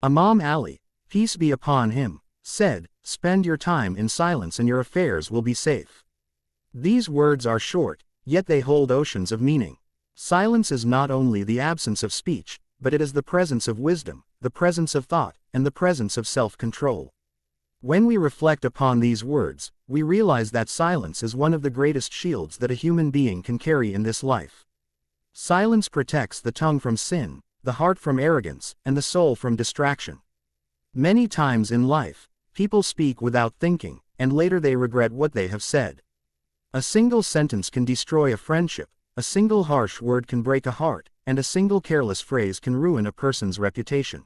Imam Ali, peace be upon him, said, "Spend your time in silence and your affairs will be safe." These words are short, yet they hold oceans of meaning. Silence is not only the absence of speech, but it is the presence of wisdom, the presence of thought, and the presence of self-control. When we reflect upon these words, we realize that silence is one of the greatest shields that a human being can carry in this life. Silence protects the tongue from sin, the heart from arrogance, and the soul from distraction. Many times in life, people speak without thinking, and later they regret what they have said. A single sentence can destroy a friendship, a single harsh word can break a heart, and a single careless phrase can ruin a person's reputation.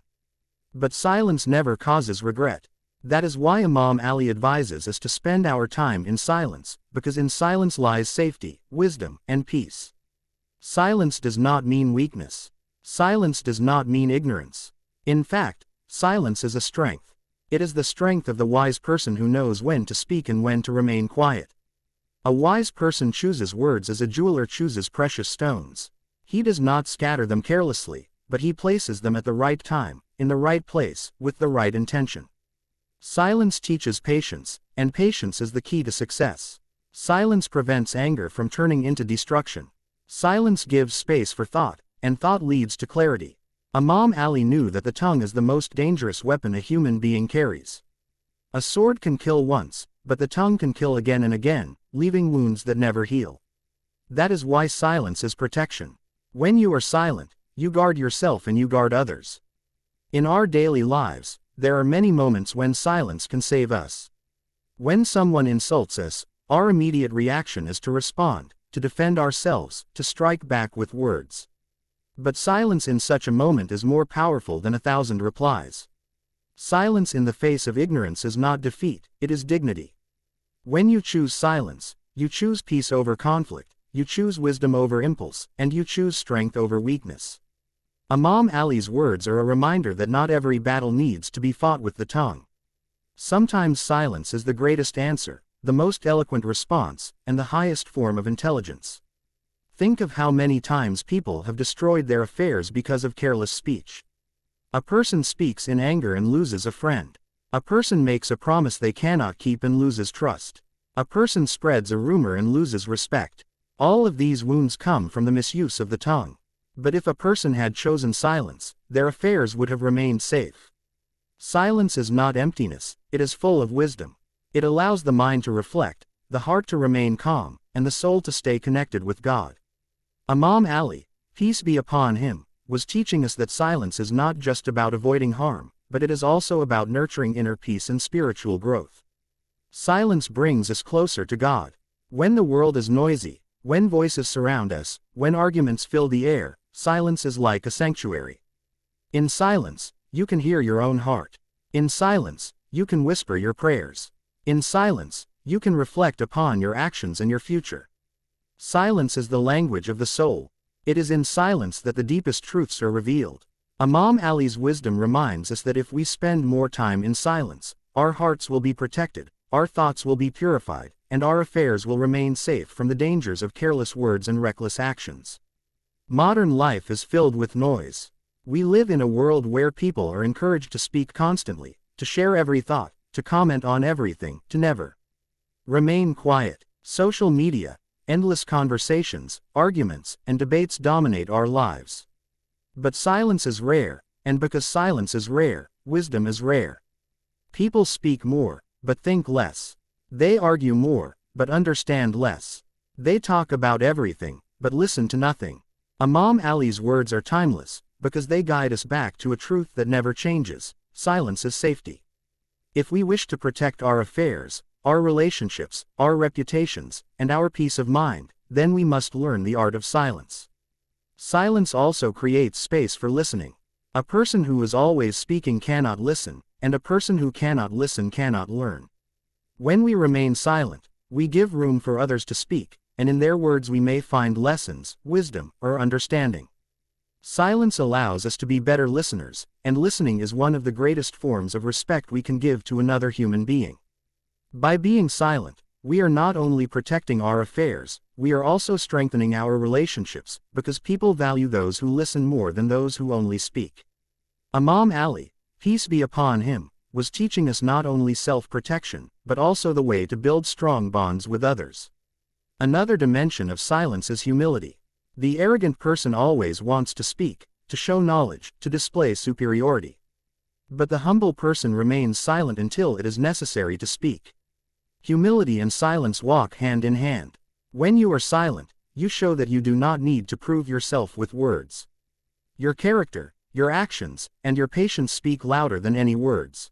But silence never causes regret. That is why Imam Ali advises us to spend our time in silence, because in silence lies safety, wisdom, and peace. Silence does not mean weakness. Silence does not mean ignorance. In fact, silence is a strength. It is the strength of the wise person who knows when to speak and when to remain quiet. A wise person chooses words as a jeweler chooses precious stones. He does not scatter them carelessly, but he places them at the right time, in the right place, with the right intention. Silence teaches patience, and patience is the key to success. Silence prevents anger from turning into destruction. Silence gives space for thought, and thought leads to clarity. Imam Ali knew that the tongue is the most dangerous weapon a human being carries. A sword can kill once, but the tongue can kill again and again, leaving wounds that never heal. That is why silence is protection. When you are silent, you guard yourself and you guard others. In our daily lives, there are many moments when silence can save us. When someone insults us, our immediate reaction is to respond, to defend ourselves, to strike back with words. But silence in such a moment is more powerful than 1,000 replies. Silence in the face of ignorance is not defeat, it is dignity. When you choose silence, you choose peace over conflict, you choose wisdom over impulse, and you choose strength over weakness. Imam Ali's words are a reminder that not every battle needs to be fought with the tongue. Sometimes silence is the greatest answer, the most eloquent response, and the highest form of intelligence. Think of how many times people have destroyed their affairs because of careless speech. A person speaks in anger and loses a friend. A person makes a promise they cannot keep and loses trust. A person spreads a rumor and loses respect. All of these wounds come from the misuse of the tongue. But if a person had chosen silence, their affairs would have remained safe. Silence is not emptiness, it is full of wisdom. It allows the mind to reflect, the heart to remain calm, and the soul to stay connected with God. Imam Ali, peace be upon him, was teaching us that silence is not just about avoiding harm, but it is also about nurturing inner peace and spiritual growth. Silence brings us closer to God. When the world is noisy, when voices surround us, when arguments fill the air, silence is like a sanctuary. In silence, you can hear your own heart. In silence, you can whisper your prayers. In silence, you can reflect upon your actions and your future. Silence is the language of the soul. It is in silence that the deepest truths are revealed. Imam Ali's wisdom reminds us that if we spend more time in silence, our hearts will be protected, our thoughts will be purified, and our affairs will remain safe from the dangers of careless words and reckless actions. Modern life is filled with noise. We live in a world where people are encouraged to speak constantly, to share every thought, to comment on everything, to never remain quiet. Social media, endless conversations, arguments, and debates dominate our lives. But silence is rare, and because silence is rare, wisdom is rare. People speak more, but think less. They argue more, but understand less. They talk about everything, but listen to nothing. Imam Ali's words are timeless, because they guide us back to a truth that never changes: silence is safety. If we wish to protect our affairs, our relationships, our reputations, and our peace of mind, then we must learn the art of silence. Silence also creates space for listening. A person who is always speaking cannot listen, and a person who cannot listen cannot learn. When we remain silent, we give room for others to speak, and in their words we may find lessons, wisdom, or understanding. Silence allows us to be better listeners, and listening is one of the greatest forms of respect we can give to another human being. By being silent, we are not only protecting our affairs, we are also strengthening our relationships, because people value those who listen more than those who only speak. Imam Ali, peace be upon him, was teaching us not only self-protection, but also the way to build strong bonds with others. Another dimension of silence is humility. The arrogant person always wants to speak, to show knowledge, to display superiority. But the humble person remains silent until it is necessary to speak. Humility and silence walk hand in hand. When you are silent, you show that you do not need to prove yourself with words. Your character, your actions, and your patience speak louder than any words.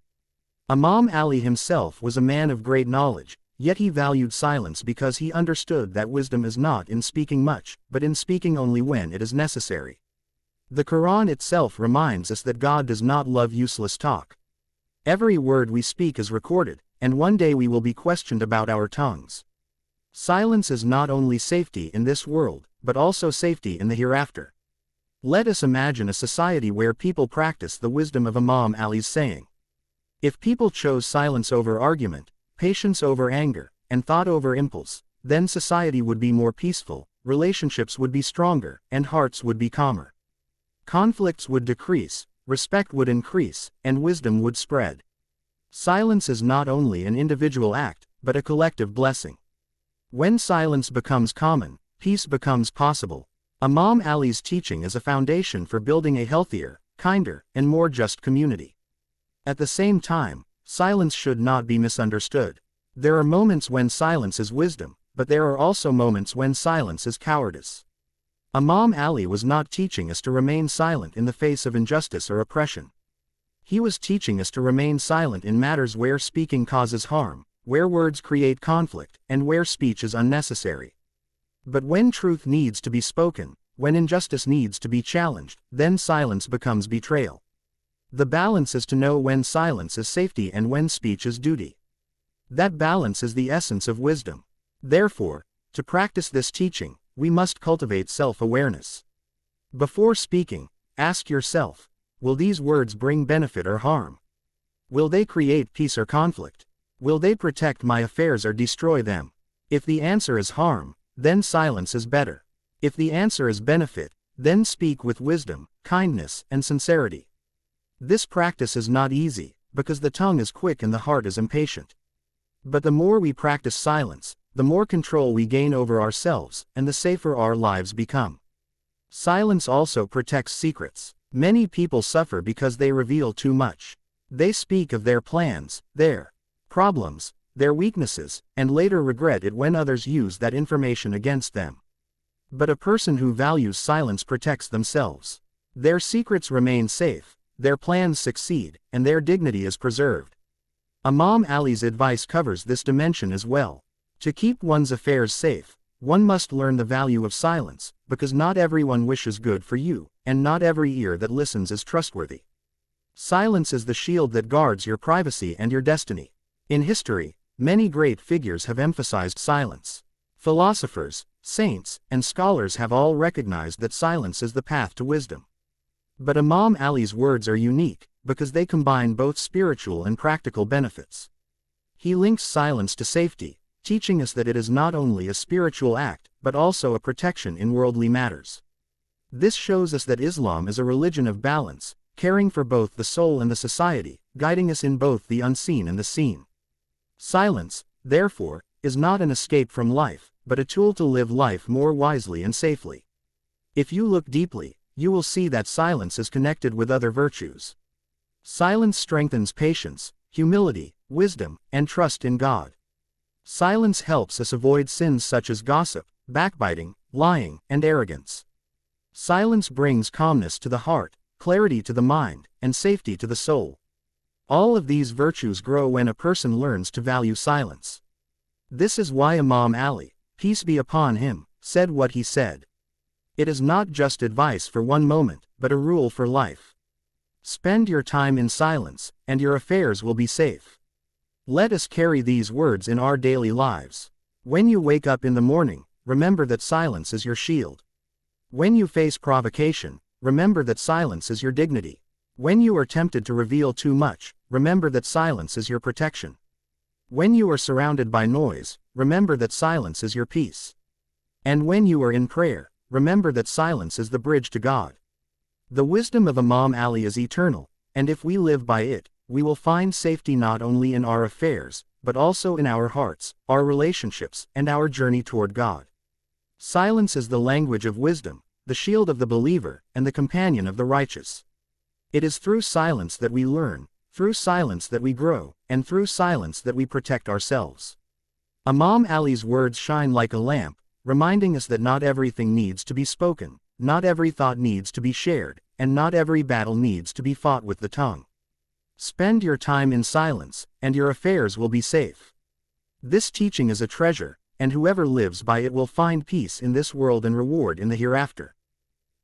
Imam Ali himself was a man of great knowledge, yet he valued silence because he understood that wisdom is not in speaking much, but in speaking only when it is necessary. The Quran itself reminds us that God does not love useless talk. Every word we speak is recorded, and one day we will be questioned about our tongues. Silence is not only safety in this world, but also safety in the hereafter. Let us imagine a society where people practice the wisdom of Imam Ali's saying. If people chose silence over argument, patience over anger, and thought over impulse, then society would be more peaceful, relationships would be stronger, and hearts would be calmer. Conflicts would decrease, respect would increase, and wisdom would spread. Silence is not only an individual act, but a collective blessing. When silence becomes common, peace becomes possible. Imam Ali's teaching is a foundation for building a healthier, kinder, and more just community. At the same time, silence should not be misunderstood. There are moments when silence is wisdom, but there are also moments when silence is cowardice. Imam Ali was not teaching us to remain silent in the face of injustice or oppression. He was teaching us to remain silent in matters where speaking causes harm, where words create conflict, and where speech is unnecessary. But when truth needs to be spoken, when injustice needs to be challenged, then silence becomes betrayal. The balance is to know when silence is safety and when speech is duty. That balance is the essence of wisdom. Therefore, to practice this teaching, we must cultivate self-awareness. Before speaking, ask yourself, will these words bring benefit or harm? Will they create peace or conflict? Will they protect my affairs or destroy them? If the answer is harm, then silence is better. If the answer is benefit, then speak with wisdom, kindness, and sincerity. This practice is not easy, because the tongue is quick and the heart is impatient. But the more we practice silence, the more control we gain over ourselves, and the safer our lives become. Silence also protects secrets. Many people suffer because they reveal too much. They speak of their plans, their problems, their weaknesses, and later regret it when others use that information against them. But a person who values silence protects themselves. Their secrets remain safe, their plans succeed, and their dignity is preserved. Imam Ali's advice covers this dimension as well. To keep one's affairs safe, one must learn the value of silence, because not everyone wishes good for you, and not every ear that listens is trustworthy. Silence is the shield that guards your privacy and your destiny. In history, many great figures have emphasized silence. Philosophers, saints, and scholars have all recognized that silence is the path to wisdom. But Imam Ali's words are unique, because they combine both spiritual and practical benefits. He links silence to safety, teaching us that it is not only a spiritual act, but also a protection in worldly matters. This shows us that Islam is a religion of balance, caring for both the soul and the society, guiding us in both the unseen and the seen. Silence, therefore, is not an escape from life, but a tool to live life more wisely and safely. If you look deeply, you will see that silence is connected with other virtues. Silence strengthens patience, humility, wisdom, and trust in God. Silence helps us avoid sins such as gossip, backbiting, lying, and arrogance. Silence brings calmness to the heart, clarity to the mind, and safety to the soul. All of these virtues grow when a person learns to value silence. This is why Imam Ali, peace be upon him, said what he said. It is not just advice for one moment, but a rule for life. Spend your time in silence, and your affairs will be safe. Let us carry these words in our daily lives. When you wake up in the morning, remember that silence is your shield. When you face provocation, remember that silence is your dignity. When you are tempted to reveal too much, remember that silence is your protection. When you are surrounded by noise, remember that silence is your peace. And when you are in prayer, remember that silence is the bridge to God. The wisdom of Imam Ali is eternal, and if we live by it, we will find safety not only in our affairs, but also in our hearts, our relationships, and our journey toward God. Silence is the language of wisdom, the shield of the believer, and the companion of the righteous. It is through silence that we learn, through silence that we grow, and through silence that we protect ourselves. Imam Ali's words shine like a lamp, reminding us that not everything needs to be spoken, not every thought needs to be shared, and not every battle needs to be fought with the tongue. Spend your time in silence, and your affairs will be safe. This teaching is a treasure, and whoever lives by it will find peace in this world and reward in the hereafter.